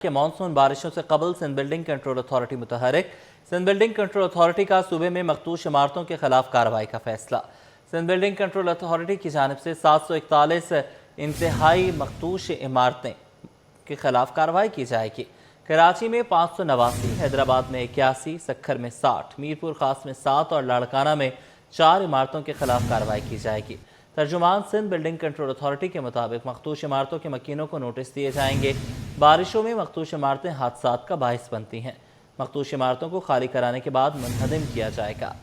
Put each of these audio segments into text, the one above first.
کہ मॉनसून बारिशों से कबल सिंध बिल्डिंग कंट्रोल अथॉरिटी मुतहरिक। सिंध बिल्डिंग कंट्रोल अथॉरिटी का सूबे में मखदूश इमारतों के खिलाफ कार्रवाई का फैसला। सिंध बिल्डिंग कंट्रोल अथॉरिटी की जानिब से 741 इंतहाई मखदूश इमारतें के खिलाफ कार्रवाई की जाएगी। कराची में 589, हैदराबाद में 81, सक्खर में 60, मीरपुर खास में 7 और लाड़काना में 4 इमारतों के खिलाफ कार्रवाई की जाएगी। तर्जुमान सिंध बिल्डिंग कंट्रोल अथॉरिटी के मुताबिक मखदूश इमारतों के मकीनों को नोटिस दिए जाएंगे। बारिशों में मखदूश इमारतें हादसात का बाइस बनती हैं। मखदूश इमारतों को खाली कराने के बाद मुनहदम किया जाएगा।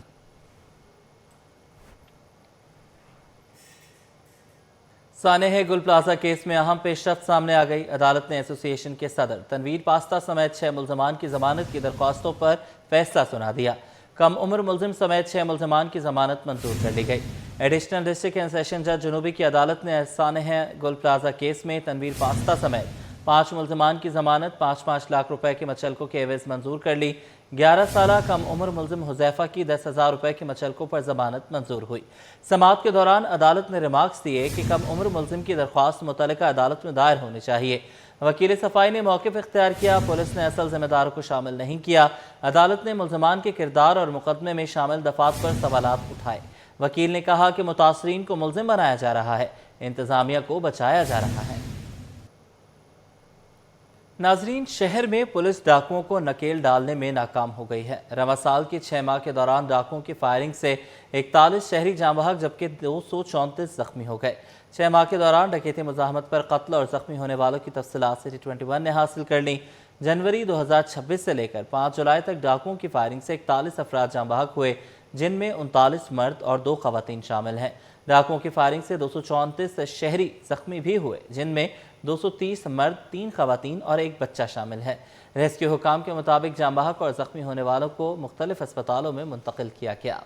सानेह गुल प्लाजा केस में अहम पेशरफ्त सामने आ गई। अदालत ने एसोसिएशन के सदर तनवीर पास्ता समेत 6 मुल्जमान की जमानत की दरख्वास्तों पर फैसला सुना दिया। कम उम्र मुलजिम समेत 6 मुल्जमान की जमानत मंजूर कर ली गई। एडिशनल डिस्ट्रिक्ट एंड सेशन जज जुनूबी की अदालत ने सानेह गुल प्लाजा केस में तनवीर पास्ता समेत 5 मुल्जमान की जमानत 5-5 लाख रुपए के मचलकों के एवज मंजूर कर ली। 11 साल कम उम्र मुलजिम हुजैफा की 10,000 रुपए के मचलकों पर जमानत मंजूर हुई। समाअत के दौरान अदालत ने रिमार्क्स दिए कि कम उम्र मुलजिम की दरख्वास्त मुतल्लिका अदालत में दायर होनी चाहिए। वकील सफाई ने मौक़िफ़ इख्तियार किया। पुलिस ने असल जिम्मेदारों को शामिल नहीं किया। अदालत ने मुल्जमान के किरदार और मुकदमे में शामिल दफात पर सवालात उठाए। वकील ने कहा कि मुतासरीन को मुल्जिम बनाया जा रहा है, इंतजामिया को बचाया जा रहा है। नाजरीन, शहर में पुलिस डाकुओं को नकेल डालने में नाकाम हो गई है। रवा साल के 6 माह के दौरान डाकुओं की फायरिंग से 41 शहरी जाँ बहक जबकि 234 जख्मी हो गए। 6 माह के दौरान डकैती मुज़ाहमत पर कत्ल और जख्मी होने वालों की तफसीलात सिटी 21 ने हासिल कर ली। जनवरी 2026 से लेकर 5 जुलाई तक डाकुओं की फायरिंग से 41 अफराद जाँ बहक हुए, जिनमें 39 मर्द और 2 खवातीन शामिल हैं। डाकुओं की फायरिंग से 234 शहरी जख्मी भी हुए, जिनमें 230 मर्द, 3 खवातीन और 1 बच्चा शामिल है। रेस्क्यू हुकाम के मुताबिक जाँ बहक और जख्मी होने वालों को मुख्तलिफ अस्पतालों में मुंतकिल किया गया।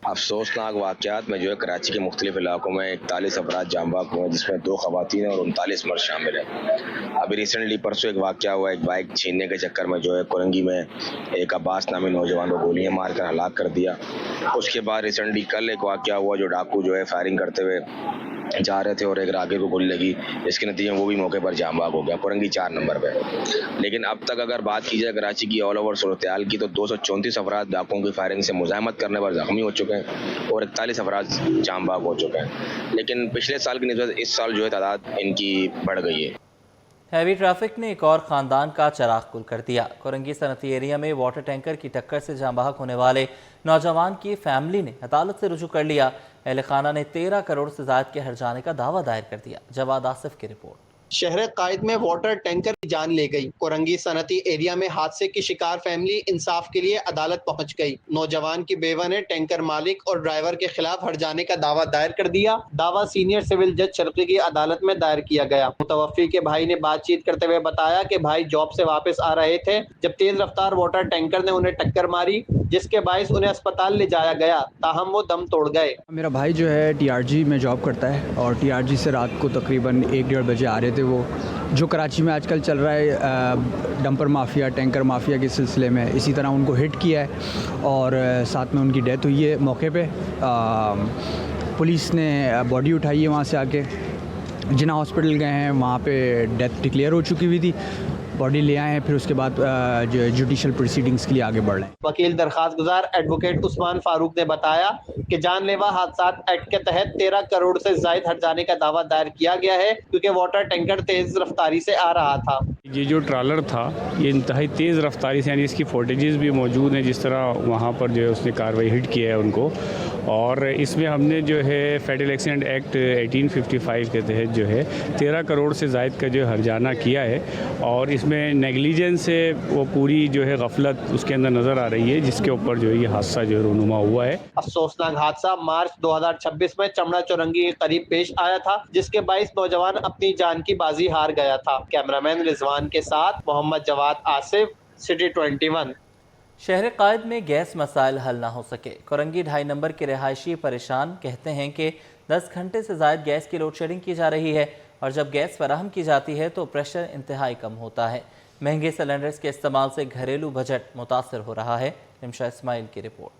अफसोसनाक वाक़यात में कराची के मुख्तलिफ इलाकों में 41 अफराद जाँ बहक हुए, जिसमें 2 खवातीन और 39 मर्द शामिल हैं। अभी रिसेंटली परसों एक वाक़या हुआ, एक बाइक छीनने के चक्कर में कोरंगी में एक अब्बास नामी नौजवान को गोलियां मारकर हलाक कर दिया। उसके बाद रिसेंटली कल एक वाक़या हुआ, जो डाकू फायरिंग करते हुए जा रहे थे और एक राहगीर को गोली लगी, इसके नतीजे में वो भी मौके पर जाँ बहक हो गया, कोरंगी 4 नंबर पे। लेकिन अब तक अगर बात की जाए कराची की ऑल ओवर सूरत-ए-हाल की, तो 234 अफराद डाकुओं की फायरिंग से मुज़ाहमत करने पर जख्मी हो चुके हैं और 41 अफराद जाँ बहक हो चुके हैं। लेकिन पिछले साल की निस्बत इस साल तादाद इनकी बढ़ गई है। हैवी ट्रैफिक ने एक और ख़ानदान का चराग गुल कर दिया। कोरंगी सनती एरिया में वाटर टैंकर की टक्कर से जाँ बहक होने वाले नौजवान की फैमिली ने अदालत से रुजू कर लिया। अहल खाना ने 13 करोड़ से ज़ायद के हर्जाने का दावा दायर कर दिया। जवाद आसिफ की रिपोर्ट। शहर कायद में वाटर टैंकर की जान ले गई। कोरंगी सनती एरिया में हादसे की शिकार फैमिली इंसाफ के लिए अदालत पहुंच गई। नौजवान की बेवा ने टैंकर मालिक और ड्राइवर के खिलाफ हर्जाने का दावा दायर कर दिया। दावा सीनियर सिविल जज शर्की की अदालत में दायर किया गया। मुतवफ़ी के भाई ने बातचीत करते हुए बताया कि भाई जॉब से वापस आ रहे थे, जब तेज रफ्तार वाटर टैंकर ने उन्हें टक्कर मारी, जिसके बायस उन्हें अस्पताल ले जाया गया, ताहम वो दम तोड़ गए। मेरा भाई TRG में जॉब करता है और TRG से रात को तकरीबन 1-1:30 बजे आ रहे थे। वो जो कराची में आजकल चल रहा है डंपर माफिया, टैंकर माफिया के सिलसिले में, इसी तरह उनको हिट किया है और साथ में उनकी डेथ हुई है मौके पे। पुलिस ने बॉडी उठाई है वहाँ से आके, जिना हॉस्पिटल गए हैं, वहाँ पे डेथ डिक्लेयर हो चुकी हुई थी। बॉडी ले आए हैं, फिर उसके बाद जुडिशल प्रोसीडिंग्स के लिए आगे बढ़ रहे हैं। वकील दरखास्त गुजार एडवोकेट उस्मान फारूक ने बताया कि जानलेवा हादसात एक्ट के तहत 13 करोड़ से जायद हर्जाने का दावा दायर किया गया है, क्योंकि वाटर टैंकर तेज रफ्तारी से आ रहा था। ये जो ट्रालर था, ये इंतहाई तेज़ रफ्तारी से, यानी इसकी फुटेजेस भी मौजूद हैं, जिस तरह वहाँ पर उसने कार्रवाई हिट किया है उनको। और इसमें हमने फेडरल एक्सीडेंट एक्ट 1855 के तहत 13 करोड़ से जायद का हर्जाना किया है और इसमें नेगलिजेंस से वो पूरी गफलत उसके अंदर नज़र आ रही है, जिसके ऊपर ये हादसा रूनुमा हुआ है। अफसोसनाक हादसा मार्च 2026 में चमड़ा चौरंगी के करीब पेश आया था, जिसके बाइस नौजवान अपनी जान की बाजी हार गया था। कैमरामैन रिजवान के साथ मोहम्मद जवाद आसिफ, सिटी 21। शहर कायद में गैस मसाइल हल ना हो सके। कोरंगी 2.5 नंबर के रहायशी परेशान, कहते हैं कि 10 घंटे से ज़ायद गैस की लोड शेडिंग की जा रही है और जब गैस फराहम की जाती है तो प्रेशर इंतहाई कम होता है। महंगे सिलेंडर्स के इस्तेमाल से घरेलू बजट मुतासर हो रहा है। निमशा इस्माइल की रिपोर्ट।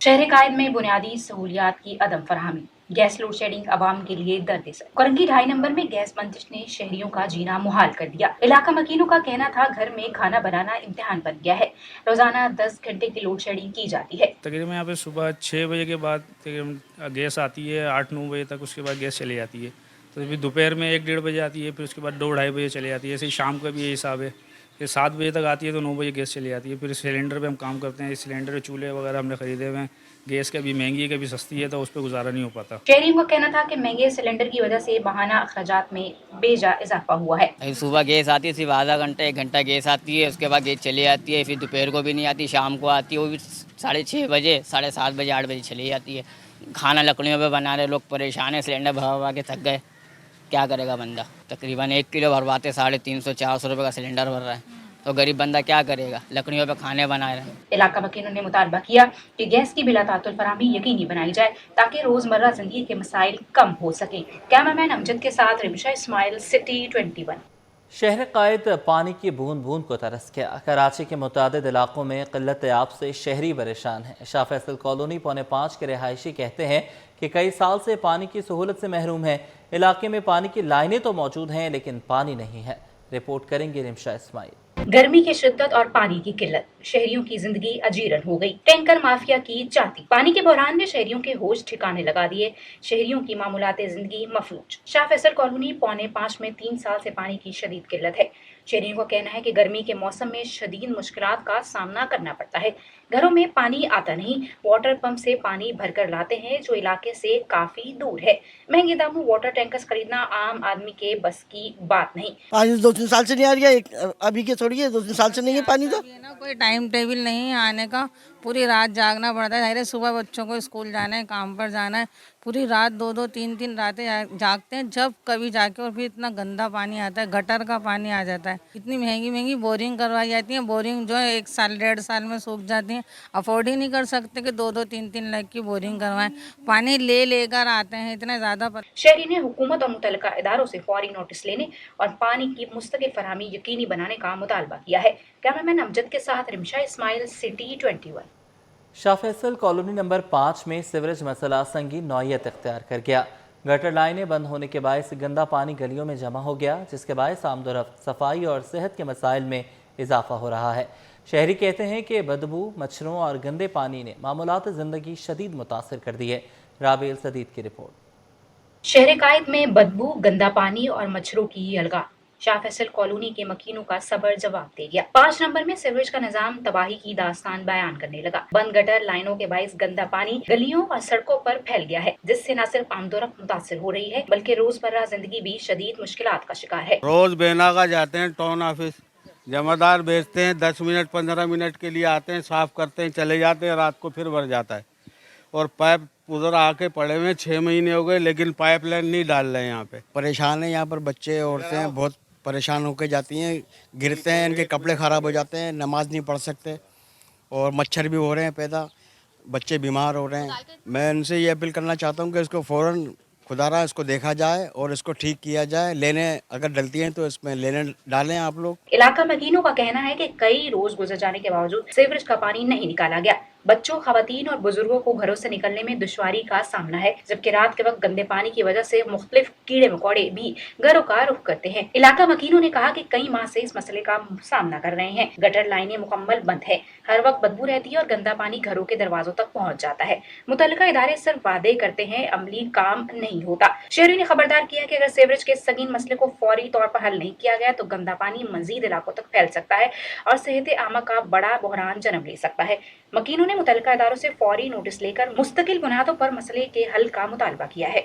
शहर कायद में बुनियादी सहूलियात की अदम फराहमी, गैस लोड शेडिंग आवाम के लिए दर्द सर। कोरंगी 2.5 नंबर में गैस बंदिश ने शहरियों का जीना मुहाल कर दिया। इलाका मकीनों का कहना था घर में खाना बनाना इम्तिहान बन गया है। रोजाना 10 घंटे की लोड शेडिंग की जाती है। तकरीबन यहाँ पे सुबह 6 बजे के बाद तकरीबन गैस आती है 8-9 बजे तक, उसके बाद गैस चली जाती है। तो फिर दोपहर में 1-1:30 बजे आती है, फिर उसके बाद 2-2:30 बजे चली जाती है। ऐसे ही शाम का भी यही हिसाब है, फिर 7 बजे तक आती है तो 9 बजे गैस चली जाती है। फिर सिलेंडर पे हम काम करते हैं, सिलेंडर चूल्हे वगैरह हमने खरीदे हुए हैं। गैस कभी महंगी है कभी सस्ती है, तो उस पर गुजारा नहीं हो पाता। शहरियों का कहना था कि महंगे सिलेंडर की वजह से बहाना अखराजात में बेजा इजाफा हुआ है। सुबह गैस आती है, सिर्फ आधा घंटा 1 घंटा गैस आती है, उसके बाद गैस चली जाती है। फिर दोपहर को भी नहीं आती, शाम को आती है, वो भी 6:30 बजे, 7:30 बजे, 8 बजे चली जाती है। खाना लकड़ियों पे बना रहे लोग परेशान है, सिलेंडर भरवा के थक गए, क्या करेगा बंदा। तकरीबन 1 किलो भरवाते 350-400 रुपये का सिलेंडर भर रहा है, तो गरीब बंदा क्या करेगा, लकड़ियों पे खाने बना रहे हैं। इलाका मकीनों ने मुतालबा किया कि गैस की बिलातातुल फराहमी यकीनी बनाई जाए ताकि रोजमर्रा जिंदगी के मसाइल कम हो सके। कैमरामैन अमजद के साथ रिमशा इस्माइल, सिटी 21। शहर कायद पानी की बूंद बूंद को तरस गया। कराची के मुतादिद इलाकों में किल्लत आब से शहरी परेशान हैं। शाह फैसल कॉलोनी 4.5 के रिहायशी कहते हैं कि कई साल से पानी की सहूलत से महरूम हैं। इलाके में पानी की लाइनें तो मौजूद हैं लेकिन पानी नहीं है। रिपोर्ट करेंगे रिमशा इस्माइल। गर्मी की शिद्दत और पानी की किल्लत, शहरियों की जिंदगी अजीरन हो गई। टैंकर माफिया की चाहती, पानी के बहरान ने शहरियों के होश ठिकाने लगा दिए। शहरियों की मामूलाते जिंदगी मफलूज। शाह फैसल कॉलोनी 4.5 में 3 साल से पानी की शदीद किल्लत है। शहरियों का कहना है कि गर्मी के मौसम में शदीद मुश्किलात का सामना करना पड़ता है। घरों में पानी आता नहीं, वाटर पंप से पानी भरकर लाते हैं जो इलाके से काफी दूर है। महंगे दामों वाटर टैंकर्स खरीदना आम आदमी के बस की बात नहीं। पानी 2-3 साल से नहीं आ रही है, अभी के छोड़िए 2-3 साल से नहीं है पानी। तो कोई टाइम टेबल नहीं है आने का, पूरी रात जागना पड़ता है। सुबह बच्चों को स्कूल जाना है, काम पर जाना है, पूरी रात 2-2, 3-3 रातें जागते हैं जब कभी जाके। और फिर इतना गंदा पानी आता है, गटर का पानी आ जाता है। इतनी महंगी बोरिंग करवाई जाती है, बोरिंग जो है 1 साल 1.5 साल में सूख जाती है। अफोर्ड ही नहीं कर सकते कि 2-2, 3-3 लाख की बोरिंग करवाएं। पानी लेकर आते हैं इतना ज़्यादा। शहरी ने हुकूमत और मुतल्लिका इदारों से फौरी नोटिस लेने और पानी की मुस्तकिल फरहमी यकीनी बनाने का मुतालबा किया है। कैमरामैन अमजद के साथ Rimsha Ismail, city 21। Shah Faisal colony number 5 में सीवरेज मसला संगीन नौयत इख्तियार कर गया। गटर लाइनें बंद होने के बायस गंदा पानी गलियों में जमा हो गया, जिसके बायस आमदोरफ्त, सफाई और सेहत के मसाइल में इजाफा हो रहा है। शहरी कहते हैं कि बदबू, मच्छरों और गंदे पानी ने मामूलात ज़िंदगी शदीद मुतासर कर दी है। राबेल सदीद की रिपोर्ट। शहर कायद में बदबू, गंदा पानी और मच्छरों की अलगा शाह फैसल कॉलोनी के मकीनों का सबर जवाब दे गया। 5 नंबर में सीवरेज का निजाम तबाही की दास्तान बयान करने लगा। बंद गटर लाइनों के बाइस गंदा पानी गलियों और सड़कों पर फैल गया है, जिससे न सिर्फ आमदोरफ्त मुतासिर हो रही है बल्कि रोजमर्रा जिंदगी भी शदीद मुश्किलात का शिकार है। रोज बेनागा जाते हैं टाउन ऑफिस, जमादार भेजते हैं, 10 मिनट 15 मिनट के लिए आते हैं, साफ करते हैं, चले जाते हैं, रात को फिर भर जाता है। और पाइप उधर आके पड़े हुए 6 महीने हो गए, लेकिन पाइपलाइन नहीं डाल रहे हैं। यहाँ पे परेशान है, यहाँ पर बच्चे औरतें बहुत परेशान होकर जाती हैं, गिरते हैं, इनके कपड़े ख़राब हो जाते हैं, नमाज नहीं पढ़ सकते और मच्छर भी हो रहे हैं पैदा, बच्चे बीमार हो रहे हैं। मैं इनसे ये अपील करना चाहता हूँ कि इसको फ़ौरन खुदारा इसको देखा जाए और इसको ठीक किया जाए। लेने अगर डलती हैं तो इसमें लेने डालें आप लोग। इलाका मकीनों का कहना है कि कई रोज गुजर जाने के बावजूद सीवरेज का पानी नहीं निकाला गया। बच्चों, खवातीन और बुजुर्गों को घरों से निकलने में दुश्वारी का सामना है, जबकि रात के वक्त गंदे पानी की वजह से मुख्तलिफ कीड़े मकोड़े भी घरों का रुख करते हैं। इलाका मकीनों ने कहा कि कई माह से इस मसले का सामना कर रहे हैं। गटर लाइनें मुकम्मल बंद है, हर वक्त बदबू रहती है और गंदा पानी घरों के दरवाजों तक पहुँच जाता है। मुतल्लिका इदारे सिर्फ वादे करते हैं, अमली काम नहीं होता। शहरी ने खबरदार किया कि अगर सीवरेज के संगीन मसले को फौरी तौर पर हल नहीं किया गया तो गंदा पानी मजीद इलाकों तक फैल सकता है और सेहत आमा का बड़ा बहरान जन्म ले सकता है। मकीनों ने मुतल्लिका इदारों से फौरी नोटिस लेकर मुस्तकिल बुनियादों पर मसले के हल का मुतालबा किया है।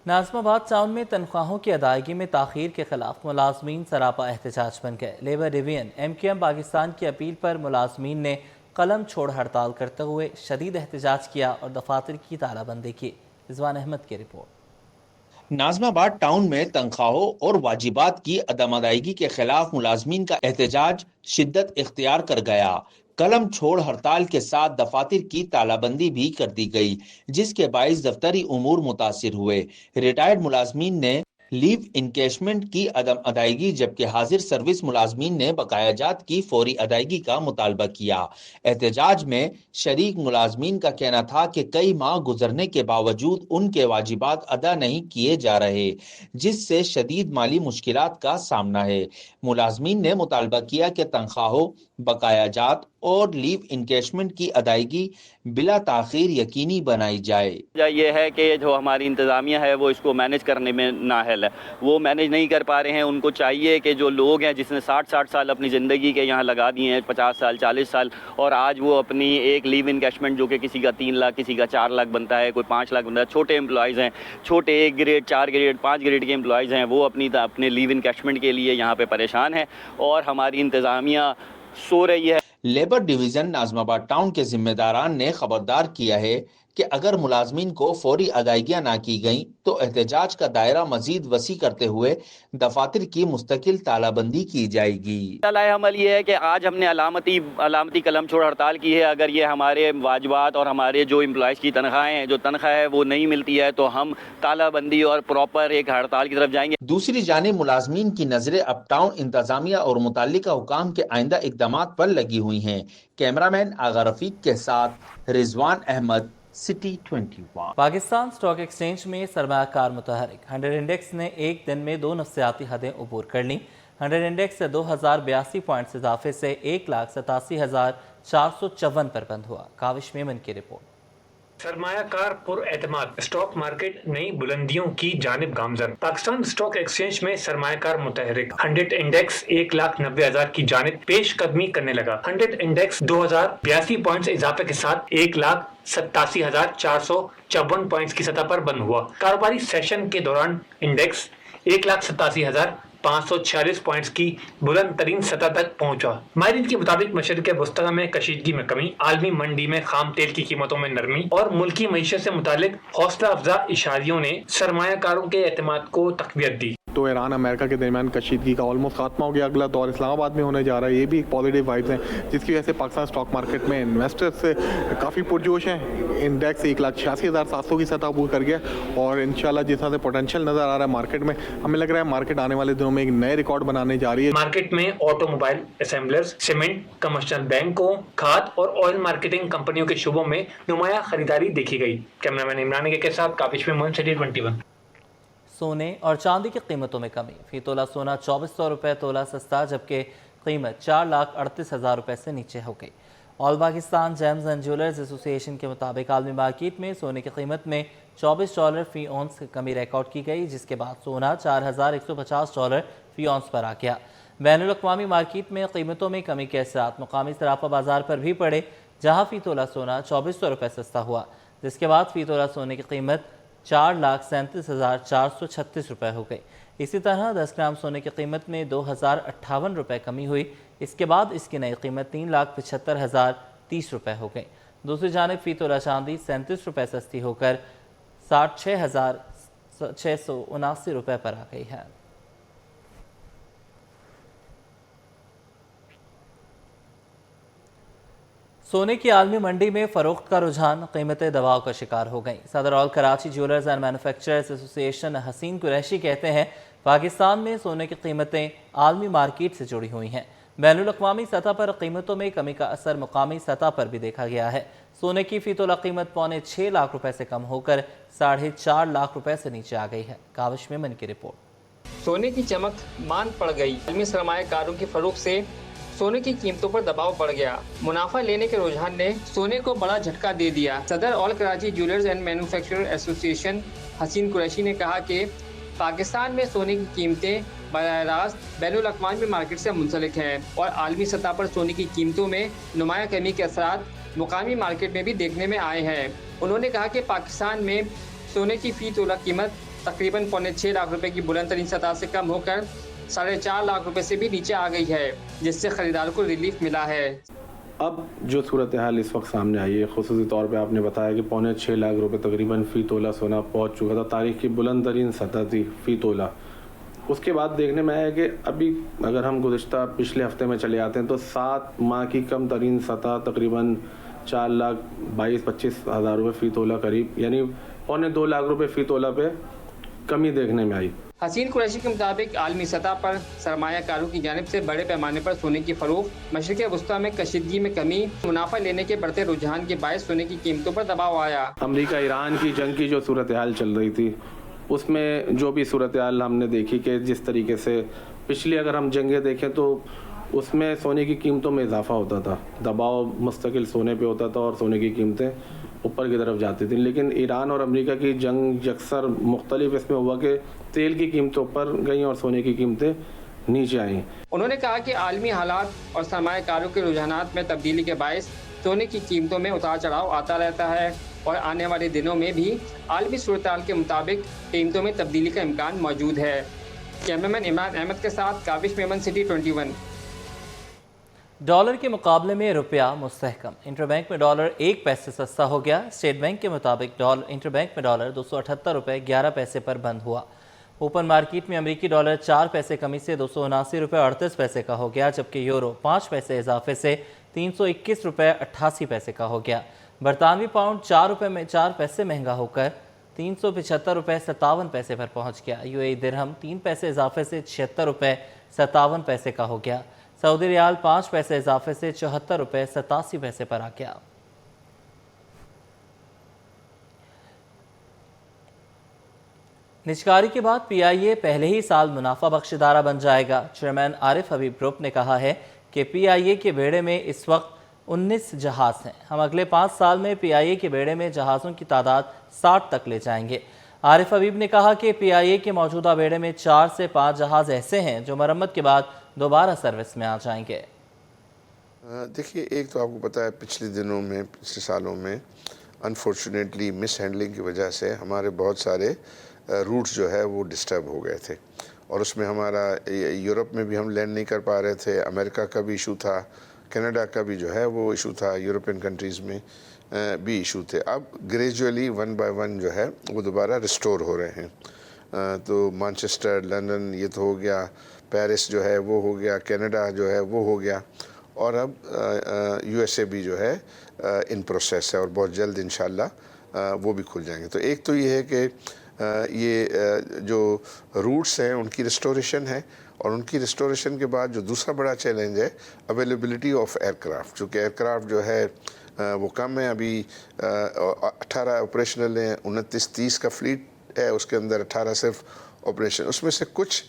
नाज़िमाबाद टाउन में तनख्वाहों की अदायगी में ताख़ीर के खिलाफ मुलाजमीन सरापा एहतजाज बन गए। लेबर डिवीजन MQM पाकिस्तान की अपील पर मुलाजमीन ने कलम छोड़ हड़ताल करते हुए शदीद एहतजाज किया और दफातर की तालाबंदी की। रिजवान अहमद की रिपोर्ट। नाज़िमाबाद टाउन में तनख्वाहों और वाजिबात की अदम अदायगी के खिलाफ मुलाजमीन का एहतजाज शिद्दत इख्तियार कर गया। कलम छोड़ हड़ताल के साथ दफातर की तालाबंदी भी कर दी गई, जिसके बाइस दफ्तरी उमूर मुतासिर हुए। रिटायर्ड मुलाजमीन ने लीव इनकैशमेंट की अदम अदायगी, जबकि हाजिर सर्विस मुलाजमीन ने बकाया जात की फौरी अदायगी का मुतालबा किया। एहतजाज में शरीक मुलाजमीन का कहना था कि कई माह गुजरने के बावजूद उनके वाजिबात अदा नहीं किए जा रहे, जिससे शदीद माली मुश्किलात का सामना है। मुलाजमीन ने मुतालबा किया कि तनख्वाहों, बकाया जात और लीव इनकैशमेंट की अदायगी बिला ताखीर यकीनी बनाई जाए। ये है कि जो हमारी इंतज़ामिया है वो इसको मैनेज करने में नाअहल है, वो मैनेज नहीं कर पा रहे हैं। उनको चाहिए कि जो लोग हैं जिसने 60 साल अपनी ज़िंदगी के यहाँ लगा दिए हैं, 50 साल 40 साल, और आज वो अपनी एक लीव इनकैशमेंट जो कि किसी का 3 लाख, किसी का 4 लाख बनता है, कोई 5 लाख बनता है, छोटे एम्प्लॉयज़ हैं, छोटे 1 ग्रेड 4 ग्रेड 5 ग्रेड के एम्प्लॉयज़ हैं, वो अपने लीव इनकैशमेंट के लिए यहाँ पे परेशान हैं और हमारी इंतज़ामिया सो रही है। लेबर डिवीज़न नाज़िमाबाद टाउन के जिम्मेदारान ने खबरदार किया है कि अगर मुलाजमीन को फौरी अदायगियाँ ना की गईं तो एहतजाज का दायरा मजीद वसी करते हुए दफातर की मुस्तकिल तालाबंदी की जाएगी। अमल ये है कि आज हमने अलामती कलम छोड़ हड़ताल की है। अगर ये हमारे वाजिबात और हमारे जो एम्प्लॉयज़ की तनख्वाहें हैं, जो तनख्वाह है वो नहीं मिलती है, तो हम तालाबंदी और प्रॉपर एक हड़ताल की तरफ जाएंगे। दूसरी जानिब मुलाजमीन की नजरें अब टाउन इंतजामिया और मुतल्लिका हुकाम के आइंदा इक़दामात पर लगी हुई हैं। कैमरामैन आगा रफीक के साथ Rizwan Ahmed, city 21। Pakistan stock exchange में सरमायाकार मुतहरिक 100 इंडेक्स ने एक दिन में 2 नफ्सियाती हदें अबूर कर लीं। 100 इंडेक्स 2082 पॉइंट्स इजाफे से 1,87,454 पर बंद हुआ। काविश मेमन की रिपोर्ट। सरमायाकार पुरएतमाद स्टॉक मार्केट नई बुलंदियों की जानिब गामजन। पाकिस्तान स्टॉक एक्सचेंज में सरमायाकार मुतहरिक 100 इंडेक्स 1,90,000 की जानिब पेश कदमी करने लगा। 100 इंडेक्स 2082 पॉइंट्स इजाफे के साथ 1,87,454 पॉइंट्स की सतह पर बंद हुआ। कारोबारी सेशन के दौरान इंडेक्स 1,87,546 पॉइंट्स की बुलंद तरीन सतह तक पहुंचा। माहिरीन के मुताबिक मशरिक़ वस्ता में कशीदगी में कमी, आलमी मंडी में खाम तेल की कीमतों में नरमी और मुल्की मईशत से मुतालिक हौसला अफजा इशारियों ने सरमायाकारों के एतमाद को तक़वियत दी। तो ईरान अमेरिका के दरमियान कशीदगी का ऑलमोस्ट खात्मा हो गया। अगला दौर इस्लामाबाद में होने जा रहा है। ये भी एक पॉजिटिव वाइब्स हैं, जिसकी वजह से पाकिस्तान स्टॉक मार्केट में इन्वेस्टर्स काफ़ी पुरजोश हैं। इंडेक्स 1,86,700 की सतह अबूर कर गया और इंशाल्लाह जिस तरह से पोटेंशियल नज़र आ रहा है मार्केट में, हमें लग रहा है मार्केट आने वाले दिनों में एक नए रिकॉर्ड बनाने जा रही है। मार्केट में ऑटोमोबाइल असेंबलर्स, सीमेंट, कमर्शियल बैंकों, खाद और ऑयल मार्केटिंग कंपनियों के शुबों में नुमाया खरीदारी देखी गई। कैमरामैन इमरान के साथ काबिश में सिटी 21। सोने और चांदी की कीमतों में कमी। फी तोला सोना 2400 रुपये तोला सस्ता, जबकि कीमत 4,38,000 रुपये से नीचे हो गई। All Pakistan James and jewellers association के मुताबिक आलमी मार्केट में सोने की कीमत में $24 फी औंस की कमी रिकॉर्ड की गई, जिसके बाद सोना $4,150 फी औंस पर आ गया। बैनुल अक़वामी मार्केट में कीमतों में कमी के असरात मुकामी सराफा बाजार पर भी पड़े, जहाँ फी तोला सोना 2400 रुपये सस्ता हुआ, जिसके बाद फी तोला सोने की कीमत 4,37,436 रुपये हो गई। इसी तरह 10 ग्राम सोने की कीमत में 2,058 रुपये कमी हुई। इसके बाद इसकी नई कीमत 3,75,030 रुपये हो गई। दूसरी जानिब फी तोला चांदी 37 रुपये सस्ती होकर 66,679 रुपये पर आ गई है। सोने की आलमी मंडी में फरोख्त का रुझान कीमतें दबाव का शिकार हो गई। सदर all Karachi jewellers and manufacturers association हसीन कुरैशी कहते हैं, पाकिस्तान में सोने की कीमतें आलमी मार्केट से जुड़ी हुई हैं। बैनुल अक़वामी सतह पर कीमतों में कमी का असर मुकामी सतह पर भी देखा गया है। सोने की फी तोला कीमत 6.25 लाख रुपए से कम होकर 4.5 लाख रुपए से नीचे आ गई है। काविश मेमन की रिपोर्ट। सोने की चमक मांद पड़ गई। आलमी सरमायाकारों की फरोख्त से सोने की कीमतों पर दबाव बढ़ गया। मुनाफा लेने के रुझान ने सोने को बड़ा झटका दे दिया। सदर all Karachi jewellers and manufacturers association हसीन कुरैशी ने कहा कि पाकिस्तान में सोने की कीमतें बराह रास्त बैनुल अक़वामी मार्केट से मुंसलिक हैं और आलमी सतह पर सोने की कीमतों में नुमाया कमी के असरात मुकामी मार्केट में भी देखने में आए हैं। उन्होंने कहा कि पाकिस्तान में सोने की फ़ी तोला कीमत तकरीबन 6.25 लाख रुपए की बुलंद तरीन सतह से कम होकर 4.5 लाख रुपए से भी नीचे आ गई है, जिससे ख़रीदार को रिलीफ मिला है। अब जो सूरत हाल इस वक्त सामने आई है, ख़ुसूसी तौर पे आपने बताया कि 6.25 लाख रुपए तकरीबन फ़ी तोला सोना पहुंच चुका था। तारीख की बुलंद तरीन सतह थी फ़ी तोला। उसके बाद देखने में आया कि अभी अगर हम गुज़िश्ता पिछले हफ्ते में चले आते हैं तो 7 माह की कम तरीन सतह तकरीबन 4,22,25 हज़ार रुपये फ़ी तोला करीब, यानी 2.25 लाख रुपये फ़ी तोला पे कमी देखने में आई। हसीन कुरैशी के मुताबिक आलमी सतह पर सरमायाकारों की जानिब से बड़े पैमाने पर सोने की फरोख्त, मशरिक़ वस्ता में कशीदगी में कमी, मुनाफा लेने के बढ़ते रुझान के बायस सोने की कीमतों पर दबाव आया। अमेरिका ईरान की जंग की जो सूरत हाल चल रही थी, उसमें जो भी सूरत हाल हमने देखी कि जिस तरीके से पिछली अगर हम जंगें देखें तो उसमें सोने की कीमतों में इजाफा होता था, दबाव मुस्तकिल सोने पे होता था और सोने की कीमतें ऊपर की तरफ जाती थी। लेकिन ईरान और अमेरिका की जंग अक्सर मुख्तलिफ इसमें हुआ कि तेल की कीमतें ऊपर गई और सोने की कीमतें नीचे आई। उन्होंने कहा कि आलमी हालात और सरमायाकारों के रुझानात में तब्दीली के बायस सोने की कीमतों में उतार चढ़ाव आता रहता है और आने वाले दिनों में भी आलमी सूरत-ए-हाल के मुताबिक कीमतों में तब्दीली का इम्कान मौजूद है। कैमरामैन इमरान अहमद के साथ काविश मेमन, सिटी 21। डॉलर के मुकाबले में रुपया मुस्तहकम। इंटरबैंक में डॉलर 1 पैसे सस्ता हो गया। स्टेट बैंक के मुताबिक इंटरबैंक में डॉलर 278 रुपये 11 पैसे पर बंद हुआ। ओपन मार्केट में अमेरिकी डॉलर 4 पैसे कमी से 279 रुपये 38 पैसे का हो गया, जबकि यूरो 5 पैसे इजाफे से 321 रुपये 88 पैसे का हो गया। बरतानवी पाउंड 4 पैसे महंगा होकर 375 रुपये 57 पैसे पर पहुंच गया। यूएई दिरहम 3 पैसे इजाफे से 76 रुपये 57 पैसे का हो गया। सऊदी रियाल 5 पैसे इजाफे से 74 रुपये 87 पैसे पर आ गया। निजकारी के बाद पीआईए पहले ही साल मुनाफा बख्श इदारा बन जाएगा। चेयरमैन आरिफ हबीब ग्रुप ने कहा है कि पीआईए के बेड़े में इस वक्त 19 जहाज हैं। हम अगले 5 साल में पीआईए के बेड़े में जहाज़ों की तादाद 60 तक ले जाएंगे। आरिफ हबीब ने कहा कि पीआईए के मौजूदा बेड़े में 4 से 5 जहाज़ ऐसे हैं जो मरम्मत के बाद दोबारा सर्विस में आ जाएंगे। देखिए, एक तो आपको पता है पिछले दिनों में, पिछले सालों में अनफॉर्चुनेटली मिस हैंडलिंग की वजह से हमारे बहुत सारे रूट्स जो है वो डिस्टर्ब हो गए थे और उसमें हमारा यूरोप में भी हम लैंड नहीं कर पा रहे थे। अमेरिका का भी इशू था, कनाडा का भी जो है वो इशू था, यूरोपियन कंट्रीज़ में भी इशू थे। अब ग्रेजुअली 1 बाय 1 जो है वो दोबारा रिस्टोर हो रहे हैं। तो मैनचेस्टर, लंदन ये तो हो गया, पेरिस जो है वो हो गया, कनाडा जो है वो हो गया और अब यूएसए भी जो है इन प्रोसेस है और बहुत जल्द इंशाल्लाह वो भी खुल जाएंगे। तो एक तो ये है कि ये जो रूट्स हैं उनकी रिस्टोरेशन है और उनकी रिस्टोरेशन के बाद जो दूसरा बड़ा चैलेंज है अवेलेबिलिटी ऑफ एयरक्राफ्ट। चूँकि एयरक्राफ्ट जो है वो कम है, अभी 18 ऑपरेशनल हैं, 29-30 का फ्लीट है, उसके अंदर 18 सिर्फ ऑपरेशन। उसमें से कुछ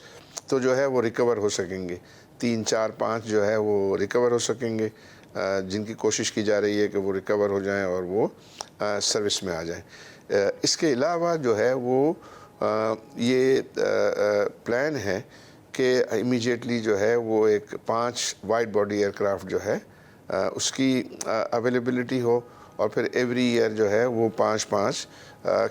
तो जो है वो रिकवर हो सकेंगे, 3, 4, 5 जो है वो रिकवर हो सकेंगे, जिनकी कोशिश की जा रही है कि वो रिकवर हो जाएं और वो सर्विस में आ जाएं। इसके अलावा जो है वो ये प्लान है कि इमीडिएटली जो है वो एक 5 वाइड बॉडी एयरक्राफ्ट जो है उसकी अवेलेबिलिटी हो और फिर एवरी ईयर जो है वो 5-5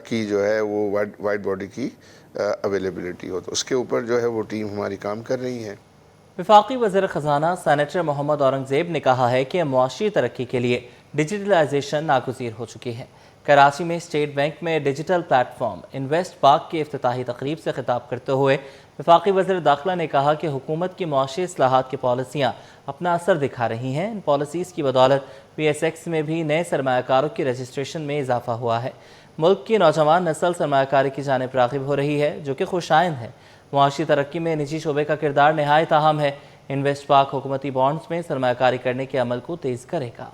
की जो है वो वाइड बॉडी की अवेलेबिलिटी हो। तो उसके ऊपर जो है वो टीम हमारी काम कर रही है। वफाकी वज़ीर ख़जाना सेनेटर मोहम्मद औरंगज़ेब ने कहा है कि मुआशी तरक्की के लिए डिजिटलाइजेशन नागुज़ीर हो चुकी है। कराची में स्टेट बैंक में डिजिटल प्लेटफॉर्म इन्वेस्ट पार्क की इफ्तिताही तकरीब से खिताब करते हुए वफाकी वज़ीर दाखिला ने कहा कि हुकूमत की मुआशी इस्लाहात की पॉलिसियाँ अपना असर दिखा रही हैं। इन पॉलिसीज़ की बदौलत PSX में भी नए सरमायाकारों की रजिस्ट्रेशन में इजाफा हुआ है। मुल्क की नौजवान नस्ल सरमायाकारी की जानिब राग़िब हो रही है, जो कि खुशाइन है। मुआशी तरक्की में निजी शोबे का किरदार नहायत अहम है। इन्वेस्ट पार्क हुकूमती बॉन्ड्स में सरमायाकारी करने के अमल को तेज़ करेगा।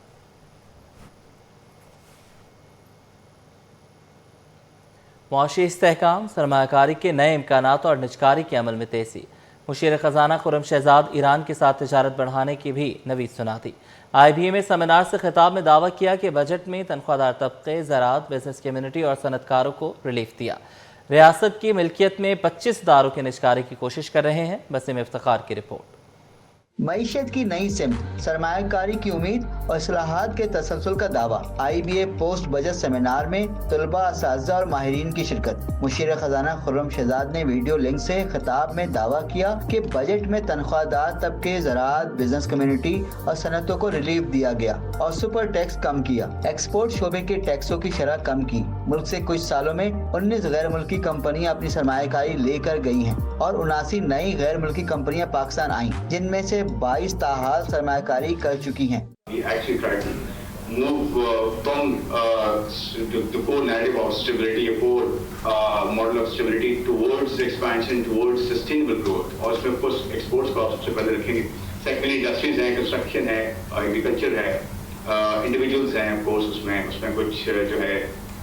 मुआशी इस्तेहकाम, सरमायाकारी के नए इम्कानात और निजकारी के अमल में तेज़ी। मुशीर ख़जाना खुर्रम शहजाद ईरान के साथ तिजारत बढ़ाने की भी नवीद सुना दी। IBA में सेमिनार से खिताब में दावा किया कि बजट में तनख्वाहदार तबके, ज़राअत, बिजनेस कम्यूनिटी और सनतकारों को रिलीफ दिया। रियासत की मिल्कियत में 25 इदारों के निजकारी की कोशिश कर रहे हैं। वसीम इफ्तिखार की रिपोर्ट। मईशत की नई सिमत, सरमायाकारी की उम्मीद और इस्लाहात के तसलसल का दावा। IBA पोस्ट बजट सेमिनार में तलबा, असातिज़ा और माहिरीन की शिरकत। मुशीर खजाना खुर्रम शहजाद ने वीडियो लिंक से खिताब में दावा किया कि बजट में तनख्वाहदार तबके, ज़राअत, बिजनेस कम्युनिटी और सनतों को रिलीफ दिया गया और सुपर टैक्स कम किया। एक्सपोर्ट शोबे के टैक्सों की शरह कम की। मुल्क से कुछ सालों में 19 गैर मुल्की कंपनियां अपनी सरमायाकारी लेकर गई हैं और 79 नई गैर मुल्की कंपनियां पाकिस्तान आईं, जिनमें से 22 ताहाल सरमायाकारी कर चुकी हैं। move from the core narrative of stability, a core model of stability towards expansion, towards sustainable growth. और इसमें of course exports को आप सबसे पहले रखेंगे. Secondly, industries हैं, construction है, agriculture है, individuals हैं, of course उसमें कुछ जो है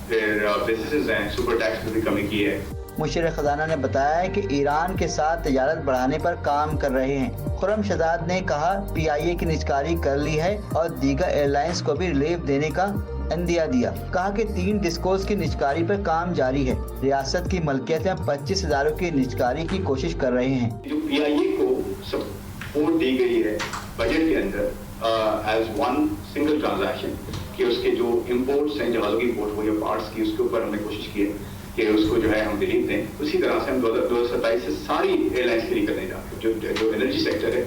फिर businesses हैं, super tax में भी कमी की है. मुशीर खजाना ने बताया कि ईरान के साथ तजारत बढ़ाने पर काम कर रहे हैं। खुर्रम शहजाद ने कहा PIA की निजकारी कर ली है और दीगर एयरलाइंस को भी रिलीफ देने का इंदिया दिया। कहा कि 3 डिस्कोस की निजकारी पर काम जारी है। रियासत की मलकियत में 25,000 की निजकारी की कोशिश कर रहे हैं। जो PIA को सपोर्ट दी गई है बजट के अंदर एज वन सिंगल ट्रांजैक्शन कि उसके जो इम्पोर्ट्स हैं जहाज़ों की इम्पोर्ट हो या पार्ट्स की उसके ऊपर हमने कोशिश की है कि उसको जो है हम रिलीफ दें। उसी तरह से हम 2027 से सारी एयरलाइंस फ्री करने जा रहे हैं। जो एनर्जी सेक्टर है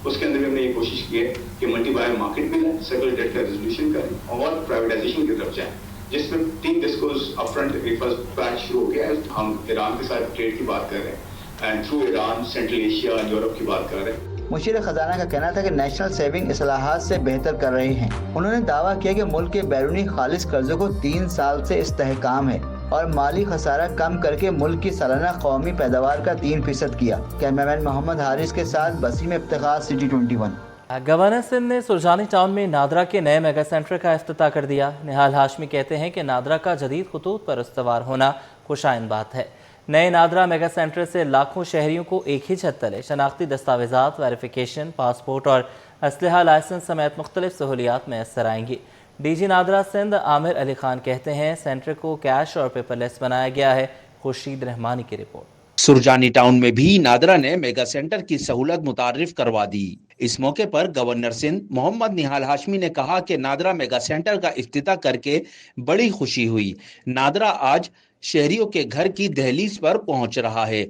उसके अंदर भी हमने ये कोशिश की है कि मल्टीबायर मार्केट में लाएं, सेटल डेट का रेजोल्यूशन करें और प्राइवेटाइजेशन की तरफ जाएं, जिसमें 3 डिस्कोस अपफ्रंट एक फर्स्ट बैच शुरू हो गया है। हम ईरान के साथ ट्रेड की बात कर रहे हैं and through Iran central Asia and Europe की बात कर रहे हैं। मुशीर खजाना का कहना था कि नेशनल सेविंग इस्लाहात से बेहतर कर रहे हैं। उन्होंने दावा किया कि मुल्क के बैरूनी खालिस कर्जों को 3 साल से इस्तेहकाम है और माली खसारा कम करके मुल्क की सालाना कौमी पैदावार का 3% किया। कैमरामैन मोहम्मद हारिस के साथ बसीम इफ्तिखार, सिटी 21। गवर्नर सिंध ने सुरजानी टाउन में नादरा के नए मेगा सेंटर का इफ्तिताह कर दिया। निहाल हाशमी कहते हैं कि नादरा का जदीद खतूत पर इस्तवार होना खुशाइन बात है। नए नादरा मेगा सेंटर से लाखों शहरियों को एक ही छत तले शनाख्ती दस्तावेजात, वेरिफिकेशन, पासपोर्ट और असलहा लाइसेंस समेत मुख्तलिफ सहूलियात मैसर आएंगी। DG नादरा सिंध आमिर अली खान कहते हैं सेंटर को कैश और पेपरलेस बनाया गया है। खुर्शीद रहमानी की रिपोर्ट। सुरजानी टाउन में भी नादरा ने मेगा सेंटर की सहूलत मुतारिफ करवा दी। इस मौके पर गवर्नर सिंध मोहम्मद निहाल हाशमी ने कहा कि नादरा मेगा सेंटर का इफ्तिताह करके बड़ी खुशी हुई। नादरा आज शहरियों के घर की दहलीज पर पहुंच रहा है।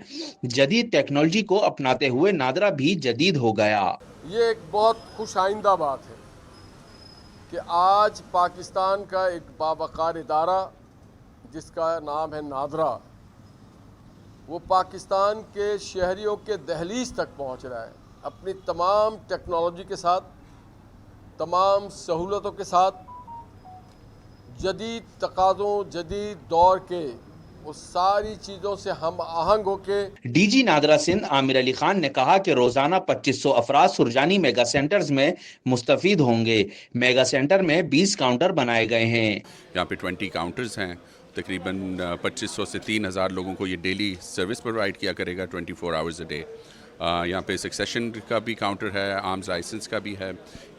जदीद टेक्नोलॉजी को अपनाते हुए नादरा भी जदीद हो गया। ये एक बहुत खुश आइंदा बात है कि आज पाकिस्तान का एक बावकार इदारा जिसका नाम है नादरा, वो पाकिस्तान के शहरियों के दहलीज तक पहुंच रहा है अपनी तमाम टेक्नोलॉजी के साथ, तमाम सहूलतों के साथ, जदीद तकाज़ों, जदीद दौर के वो सारी चीज़ों से हम आहंग होके। DG नादरा सिंध आमिर अली खान ने कहा कि रोजाना 2500 अफराद सुरजानी मेगा सेंटर्स में मुस्तफीद होंगे। मेगा सेंटर में 20 काउंटर बनाए गए हैं। यहाँ पे 20 काउंटर्स हैं। तकरीबन 2500 से 3000 लोगों को ये डेली सर्विस प्रोवाइड किया करेगा 24 आवर्स अ डे। यहाँ पे सक्सेशन का भी काउंटर है, आर्म्स लाइसेंस का भी है।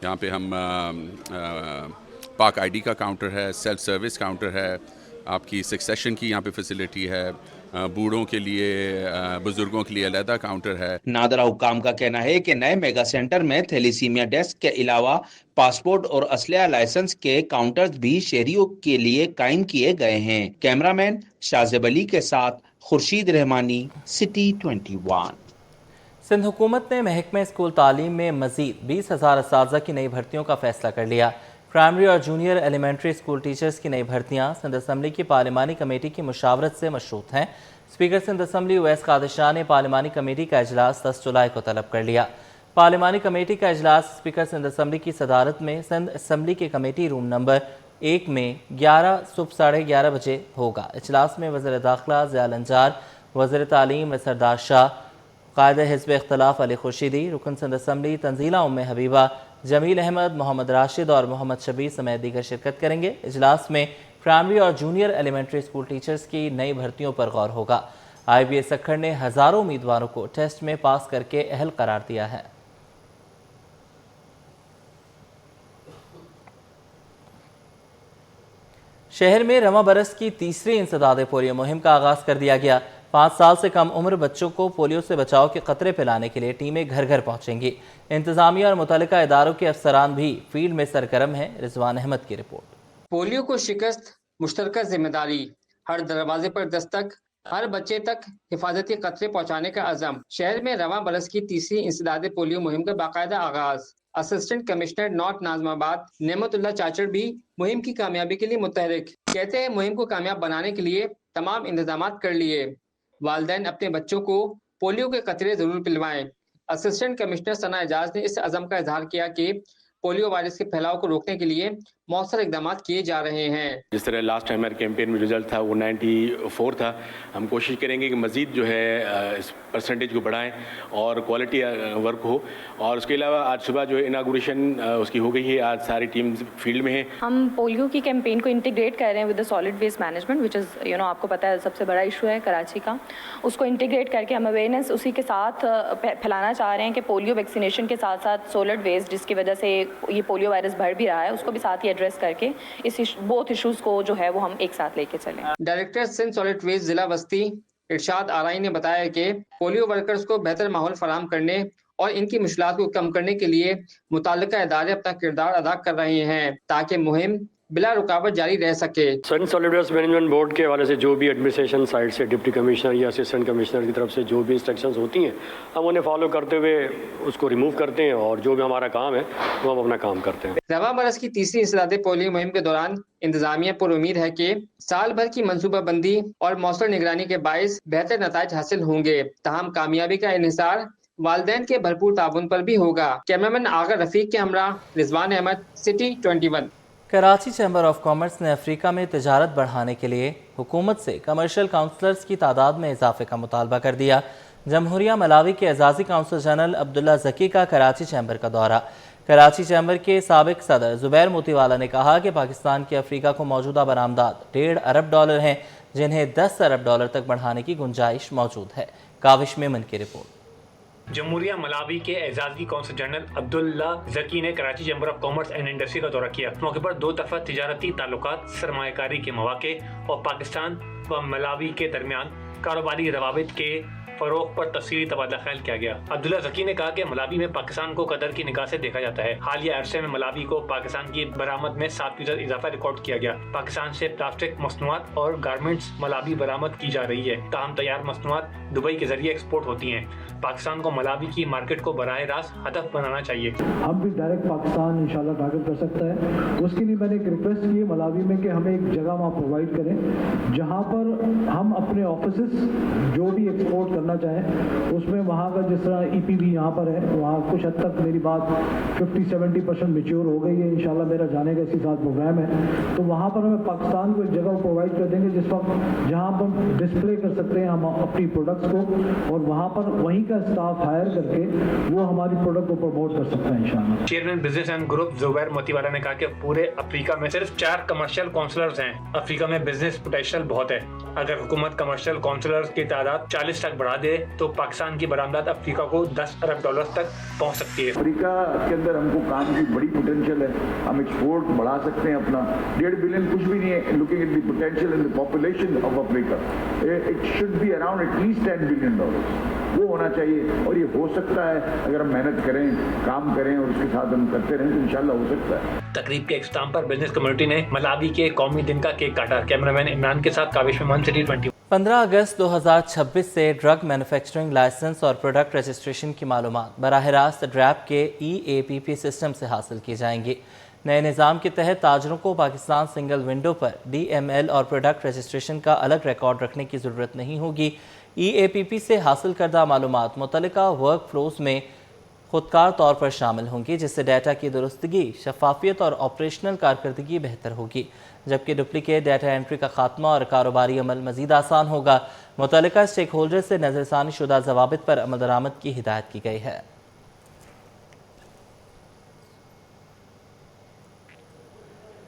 यहाँ पे हम पाक ID का काउंटर है, सेल्फ सर्विस काउंटर है, आपकी सक्सेशन की यहाँ पे फैसिलिटी है, बूढ़ों के लिए, बुजुर्गों के लिए अलहदा काउंटर है। नादरा हुक्काम का कहना है कि नए मेगा सेंटर में थैलीसीमिया डेस्क के अलावा पासपोर्ट और असलहा लाइसेंस के काउंटर्स भी शहरियों के लिए कायम किए गए हैं। कैमरामैन शाजिब अली के साथ खुर्शीद रहमानी, सिटी 21। सिंध हुकूमत ने महकमे स्कूल तालीम में मजीद 20,000 असातिज़ा की नई भर्तियों का फैसला कर लिया। प्राइमरी और जूनियर एलिमेंट्री स्कूल टीचर्स की नई भर्तियां सिंध असम्बली की पार्लिमानी कमेटी की मुशावरत से मशरूत हैं। स्पीकर सिंध असम्बली उवैस कादिर शाह ने पार्लिमानी कमेटी का इजलास 10 जुलाई को तलब कर लिया। पार्लिमानी कमेटी का इजलास स्पीकर सिंध असम्बली की सदारत में सिंध असम्बली के कमेटी रूम नंबर 1 में 11 सुबह 11:30 बजे होगा। इजलास में वज़ीर दाखिला ज़ियाल अंजार, वज़ीर तालीम सरदार शाह, कायद हिज़्ब इख्तिलाफ अली खुर्शीदी, रुकन सिंध असम्बली तंजीला उम्मे हबीबा, जमील अहमद, मोहम्मद राशिद और मोहम्मद शबीर समेत दीगर शिरकत करेंगे। इजलास में प्राइमरी और जूनियर एलिमेंट्री स्कूल टीचर्स की नई भर्तियों पर गौर होगा। IBA सक्खड़ ने हज़ारों उम्मीदवारों को टेस्ट में पास करके अहल करार दिया है। शहर में रवां बरस की तीसरी इंसदाद पोलियो मुहिम का आगाज कर दिया गया। 5 साल से कम उम्र बच्चों को पोलियो से बचाव के खतरे पिलाने के लिए टीमें घर घर पहुंचेंगी। इंतजामिया और मुतल्लिका इदारों के अफसरान भी फील्ड में सरगर्म हैं। रिजवान अहमद की रिपोर्ट। पोलियो को शिकस्त, मुश्तरका जिम्मेदारी, हर दरवाजे पर दस्तक, हर बच्चे तक हिफाजती कतरे पहुंचाने का अज़म। शहर में रवां बरस की तीसरी इंसदाद पोलियो मुहिम का बाकायदा आगाज। Assistant commissioner north Nazimabad Naimatullah Chachar भी मुहिम की कामयाबी के लिए मुतहरिक। कहते हैं मुहिम को कामयाब बनाने के लिए तमाम इंतजाम कर लिए। वालिदैन अपने बच्चों को पोलियो के कतरे जरूर पिलवाएं। असिस्टेंट कमिश्नर सना एजाज ने इस अज़म का इजहार किया कि पोलियो वायरस के फैलाव को रोकने के लिए मौसर इकदाम किए जा रहे हैं। जिस तरह लास्ट टाइम हमारे कैंपेन में रिजल्ट था वो 94 था, हम कोशिश करेंगे कि मज़ीद जो है इस परसेंटेज को बढ़ाएं और क्वालिटी वर्क हो। और उसके अलावा आज सुबह जो इनागुरेशन उसकी हो गई है, आज सारी टीम फील्ड में है। हम पोलियो की कैंपेन को इंटीग्रेट कर रहे हैं with the solid waste management, which is आपको पता है सबसे बड़ा इशू है कराची का। उसको इंटीग्रेट करके हम अवेयरनेस उसी के साथ फैलाना चाह रहे हैं कि पोलियो वैक्सीनेशन के साथ साथ सॉलिड वेस्ट, जिसकी वजह से ये पोलियो वायरस बढ़ भी रहा है, उसको भी साथ ही एड्रेस करके इस बोथ इश्यूज को जो है वो हम एक साथ लेके चलें। डायरेक्टर सिंध सॉलिड वेस्ट जिला बस्ती इरशाद आराई ने बताया कि पोलियो वर्कर्स को बेहतर माहौल फराहम करने और इनकी मुश्किलात को कम करने के लिए मुताल्लिका इदारे अपना किरदार अदा कर रहे हैं ताकि मुहिम बिला रुकावट जारी रह सके। Sindh solid waste management board के हवाले से जो भी एडमिनिस्ट्रेशन साइड से डिप्टी कमिश्नर या असिस्टेंट कमिश्नर की तरफ से जो भी इंस्ट्रक्शंस होती हैं, हम उन्हें फॉलो करते हुए उसको रिमूव करते हैं और जो भी हमारा काम है वो हम अपना काम करते हैं। रवा बरस की तीसरी इंसदादे पोलियो मुहिम के दौरान इंतजामिया पर उम्मीद है कि साल भर की मंसूबाबंदी और मौसर निगरानी के बायस बेहतर नताइज हासिल होंगे। तमाम कामयाबी का इन्हिसार वालिदैन के भरपूर ताबुन पर भी होगा। कैमरामैन आगर रफीक के हमरा Rizwan Ahmed, city 21। Karachi chamber of commerce ने अफ्रीका में तिजारत बढ़ाने के लिए हुकूमत से कमर्शियल काउंसलर्स की तादाद में इजाफे का मुतालबा कर दिया। जमहूरिया मलावी के एजाजी काउंसिल जनरल अब्दुल्ला जकी का कराची चैम्बर का दौरा। कराची चैम्बर के साबिक सदर जुबैर मोतीवाला ने कहा कि पाकिस्तान की अफ्रीका को मौजूदा बरामदात $1.5 अरब हैं, जिन्हें $10 अरब तक बढ़ाने की गुंजाइश मौजूद है। काविश मेमन की रिपोर्ट। जमहूरिया मलावी के एजाजी काउंसिल जनरल अब्दुल्ला जकी ने Karachi chamber of commerce and industry का दौरा किया। मौके पर दो तरफा तिजारती ताल्लुकात, सरमायाकारी के मौके और पाकिस्तान व मलावी के दरमियान कारोबारी रवाबित के फरोग पर तफसीली तबादला ख्याल किया गया। अब्दुल्ला जकी ने कहा कि मलावी में पाकिस्तान को कदर की निगाह से देखा जाता है। हालिया अरसे में मलावी को पाकिस्तान की बरामद में 7% इजाफा रिकॉर्ड किया गया। पाकिस्तान से प्लास्टिक मसनूआत और गारमेंट्स मलावी बरामद की जा रही है। ताहम तैयार मसनूआत दुबई के जरिए एक्सपोर्ट होती हैं। पाकिस्तान को मलावी की मार्केट को बराह रास्त हदफ बनाना चाहिए। हम भी डायरेक्ट पाकिस्तान इंशाल्लाह टारगेट कर सकता है। उसके लिए मैंने एक रिक्वेस्ट की है मलावी में कि हमें एक जगह वहाँ प्रोवाइड करें जहाँ पर हम अपने ऑफिसेस जो भी एक्सपोर्ट करना चाहें उसमें वहाँ का जिस तरह EPB यहाँ पर है, वहाँ कुछ हद तक मेरी बात 50-70% मेच्योर हो गई है। इंशाल्लाह मेरा जाने का इसी साथ प्रोग्राम है, तो वहाँ पर हमें पाकिस्तान को एक जगह प्रोवाइड कर देंगे जिस वक्त जहाँ पर हम डिस्प्ले कर सकते हैं हम अपनी प्रोडक्ट्स को, और वहाँ पर वहीं का स्टाफ हायर करके वो हमारी प्रोडक्ट को प्रमोट कर सकता है इंशाल्लाह। Chairman business and group Zubair Motiwala ने कहा कि पूरे अफ्रीका में सिर्फ 4 कमर्शियल काउंसलर्स हैं। अफ्रीका में बिजनेस पोटेंशियल बहुत है। अगर हुकूमत कमर्शियल काउंसलर्स की तादाद 40 तक बढ़ा दे तो पाकिस्तान की बरामदात अफ्रीका को $10 अरब तक पहुंच सकती है। अफ्रीका के अंदर हमको काम की बड़ी पोटेंशियल है, हम एक्सपोर्ट बढ़ा सकते हैं अपना। 1.5 बिलियन कुछ भी नहीं है। Looking at the potential in the population of Africa, it should be around at least $10 billion. वो होना चाहिए और ये हो सकता है अगर हम मेहनत करें, काम करें और उसके साथ हम करते रहें तो इंशाल्लाह हो सकता है। तकरीब के इख्तिताम पर बिजनेस कम्युनिटी ने मलावी के कौमी दिन का केक काटा। कैमरामैन इमरान के साथ काविश मेमन, सिटी 21। 15 अगस्त 2026 से ड्रग मैन्युफैक्चरिंग लाइसेंस और प्रोडक्ट रजिस्ट्रेशन की मालूमात बराह रास्त ड्रैप के EAPP सिस्टम से हासिल की जाएंगी। नए निज़ाम के तहत ताजरों को पाकिस्तान सिंगल विंडो पर DML और प्रोडक्ट रजिस्ट्रेशन का अलग रिकॉर्ड रखने की ज़रूरत नहीं होगी। EAPP से हासिल करदा मालूमात मुतल्लिका वर्क फ्लोज में खुदकार तौर पर शामिल होंगी, जिससे डाटा की दुरुस्तगी, शफाफियत और ऑपरेशनल कारकर्दगी बेहतर होगी, जबकि डुप्लिकेट डाटा एंट्री का खात्मा और कारोबारी अमल मज़ीद आसान होगा। मुतल्लिका स्टेक होल्डर से नज़रसानी शुदा ज़वाबित पर अमल दरामद की हिदायत की गई है।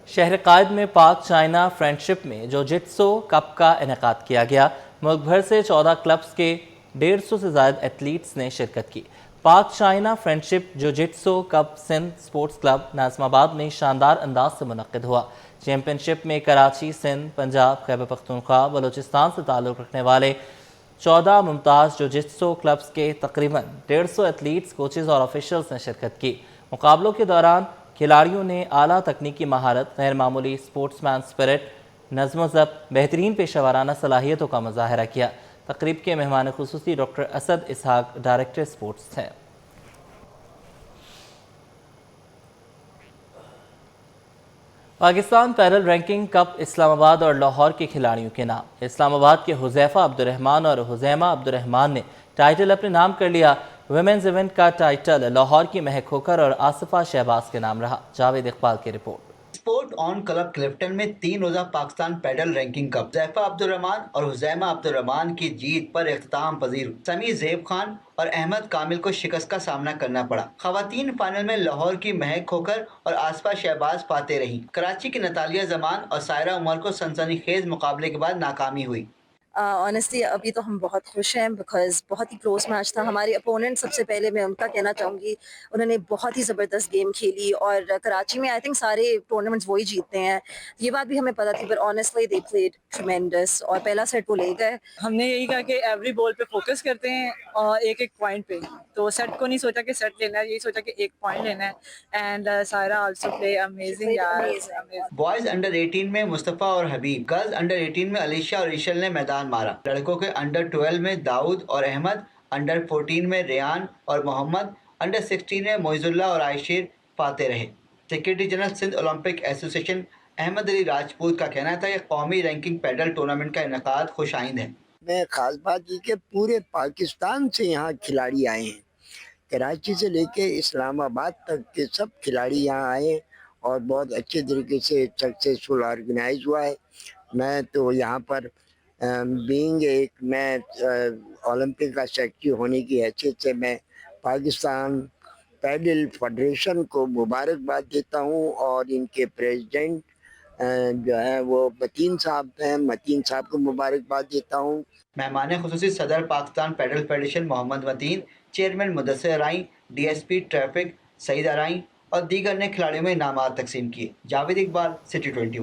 शहर कायद में पाक चाइना फ्रेंडशिप में जिट्सो कप का इनेकाद किया गया। मुल्क भर से 14 क्लब्स के 150 से ज़ायद एथलीट्स ने शिरकत की। पाक चाइना फ्रेंडशिप जिट्सो cup Sindh sports club Nazimabad में शानदार अंदाज से मुनक्किद हुआ। चैम्पियनशिप में कराची, सिंध, पंजाब, खैबर पख्तूनख्वा, बलूचिस्तान से ताल्लुक़ रखने वाले 14 मुमताज़ जिट्सो क्लब्स के तकरीबन 150 एथलीट्स, कोचेज़ और ऑफिशियल्स ने शिरकत की। मुकाबलों के दौरान खिलाड़ियों ने आला तकनीकी महारत, गैर मामूली स्पोर्ट्समैन स्पिरिट, नज़्म ज़ब्त, बेहतरीन पेशेवराना सलाहियतों का मुजाहरा किया। तकरीब के मेहमान खुसूसी डॉक्टर असद इसहाक, डायरेक्टर स्पोर्ट्स थे। Pakistan parallel ranking cup Islamabad और लाहौर के खिलाड़ियों के नाम। इस्लामाबाद के हुज़ैफा अब्दुर्रहमान और हुज़ैमा अब्दुर्रहमान ने टाइटल अपने नाम कर लिया। ویمنز ایونٹ کا ٹائٹل لاہور کی مہک ہوکر اور آصفہ شہباز کے نام رہا۔ جاوید اقبال کی report. Sport on club Clifton میں 3 روزہ Pakistan padel ranking cup Zaifa Abdulrehman اور حزیمہ عبدالرحمان کی جیت پر اختتام پذیر، سمیع زیب خان اور احمد کامل کو شکست کا سامنا کرنا پڑا۔ خواتین فائنل میں لاہور کی مہک کھوکر اور آصفہ شہباز فاتح رہیں۔ کراچی کی نتالیہ زمان اور سائرہ عمر کو سنسنی خیز مقابلے کے بعد ناکامی ہوئی۔ آنیسٹلی ابھی تو ہم بہت خوش ہیں بیکاز بہت ہی کلوز میچ تھا۔ ہمارے اپوننٹ سب سے پہلے میں ان کا کہنا چاہوں گی، انہوں نے بہت ہی زبردست گیم کھیلی اور کراچی میں آئی تھنک سارے ٹورنامنٹس وہی جیتتے ہیں، یہ بات بھی ہمیں پتہ تھی، پر آنیسٹلی دے پلیڈ ٹریمینڈس اور پہلا سیٹ وہ لے گئے۔ ہم نے یہی کہا کہ ایوری بال پہ فوکس کرتے ہیں اور ایک ایک پوائنٹ پہ، تو سیٹ کو نہیں سوچا کہ سیٹ لینا ہے، یہی سوچا کہ ایک پوائنٹ لینا ہے۔ And Saira also play amazing یار۔ بوائز انڈر 18 میں مصطفیٰ اور حبیب، گرلز انڈر 18 میں علیشا اور ایشل نے میدان مارا۔ لڑکوں کے انڈر 12 میں داؤد اور احمد، انڈر 14 میں ریان اور محمد، انڈر 16 میں معیز اللہ اور عائشیر فاتح رہے۔ سیکرٹری جنرل سندھ اولمپک ایسوسی ایشن احمد علی راجپوت کا کہنا تھا کہ قومی رینکنگ پیڈل ٹورنامنٹ کا انعقاد خوش آئند ہے۔ میں خاص بات یہ کہ پورے پاکستان سے یہاں کھلاڑی آئے ہیں، کراچی سے لے کے اسلام آباد تک کے سب کھلاڑی یہاں آئے اور بہت اچھے طریقے سے سکسیسفل آرگنائز ہوا ہے۔ میں تو یہاں پر بینگ ایک میں اولمپک کا سیکرٹری ہونے کی حیثیت سے میں پاکستان پیڈل فیڈریشن کو مبارکباد دیتا ہوں، اور ان کے پریزیڈنٹ جو ہیں وہ متین صاحب ہیں، متین صاحب کو مبارکباد دیتا ہوں۔ مہمان خصوصی صدر Pakistan padel federation Muhammad Mateen, chairman Mudassar Arain, D S P traffic Saeed Arain اور دیگر نے کھلاڑیوں میں انعامات تقسیم کیے۔ جاوید اقبال، سٹی 21۔